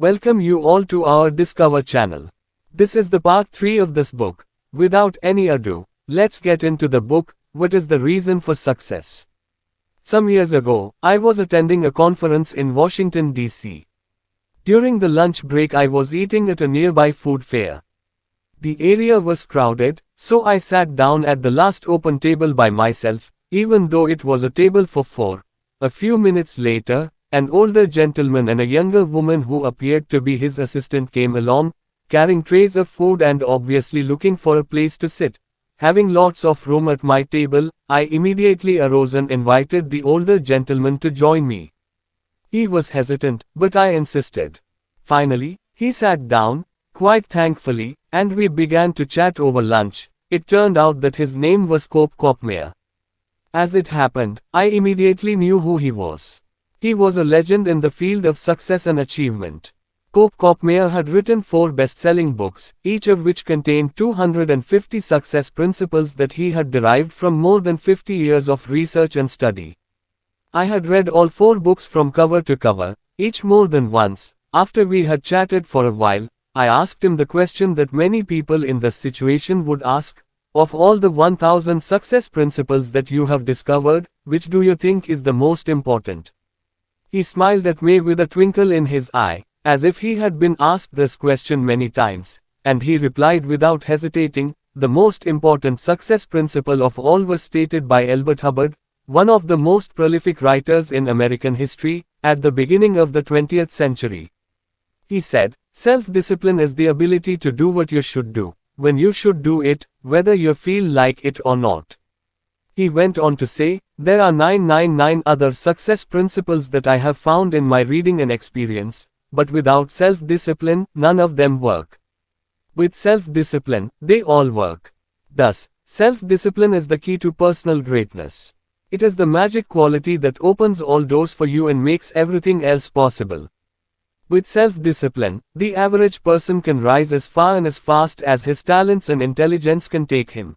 Welcome you all to our Discover channel. This is the part 3 of this book. Without any ado, let's get into the book, What is the Reason for Success? Some years ago, I was attending a conference in Washington, D.C. During the lunch break I was eating at a nearby food fair. The area was crowded, so I sat down at the last open table by myself, even though it was a table for 4. A few minutes later, an older gentleman and a younger woman who appeared to be his assistant came along, carrying trays of food and obviously looking for a place to sit. Having lots of room at my table, I immediately arose and invited the older gentleman to join me. He was hesitant, but I insisted. Finally, he sat down, quite thankfully, and we began to chat over lunch. It turned out that his name was Cope Kopmeyer. As it happened, I immediately knew who he was. He was a legend in the field of success and achievement. Cope Kopmeyer had written 4 best-selling books, each of which contained 250 success principles that he had derived from more than 50 years of research and study. I had read all 4 books from cover to cover, each more than once. After we had chatted for a while, I asked him the question that many people in this situation would ask: of all the 1000 success principles that you have discovered, which do you think is the most important? He smiled at me with a twinkle in his eye, as if he had been asked this question many times, and he replied without hesitating, the most important success principle of all was stated by Elbert Hubbard, one of the most prolific writers in American history, at the beginning of the 20th century. He said, self-discipline is the ability to do what you should do, when you should do it, whether you feel like it or not. He went on to say, there are 999 other success principles that I have found in my reading and experience, but without self-discipline, none of them work. With self-discipline, they all work. Thus, self-discipline is the key to personal greatness. It is the magic quality that opens all doors for you and makes everything else possible. With self-discipline, the average person can rise as far and as fast as his talents and intelligence can take him.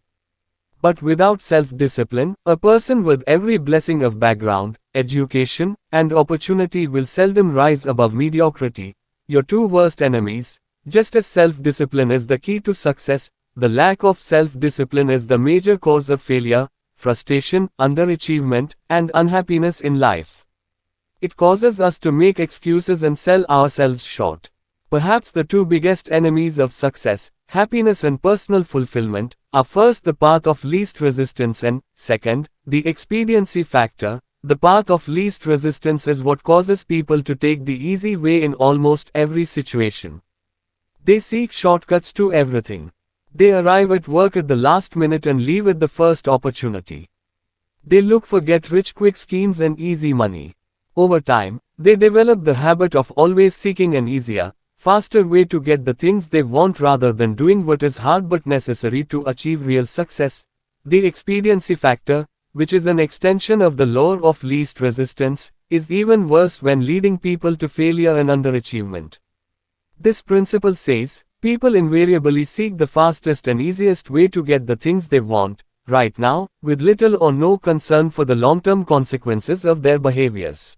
But without self-discipline, a person with every blessing of background, education, and opportunity will seldom rise above mediocrity, your 2 worst enemies. Just as self-discipline is the key to success, the lack of self-discipline is the major cause of failure, frustration, underachievement, and unhappiness in life. It causes us to make excuses and sell ourselves short. Perhaps the 2 biggest enemies of success, happiness and personal fulfillment, are first the path of least resistance and, second, the expediency factor. The path of least resistance is what causes people to take the easy way in almost every situation. They seek shortcuts to everything. They arrive at work at the last minute and leave at the first opportunity. They look for get-rich-quick schemes and easy money. Over time, they develop the habit of always seeking an easier, faster way to get the things they want rather than doing what is hard but necessary to achieve real success. The expediency factor, which is an extension of the law of least resistance, is even worse when leading people to failure and underachievement. This principle says, people invariably seek the fastest and easiest way to get the things they want, right now, with little or no concern for the long-term consequences of their behaviors.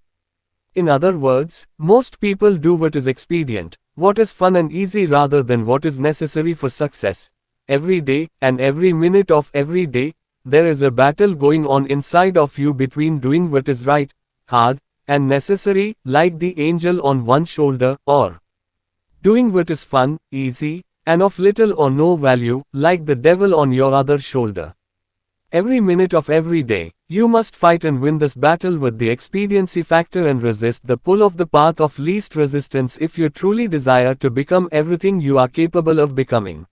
In other words, most people do what is expedient, what is fun and easy rather than what is necessary for success. Every day, and every minute of every day, there is a battle going on inside of you between doing what is right, hard, and necessary, like the angel on one shoulder, or doing what is fun, easy, and of little or no value, like the devil on your other shoulder. Every minute of every day, you must fight and win this battle with the expediency factor and resist the pull of the path of least resistance if you truly desire to become everything you are capable of becoming.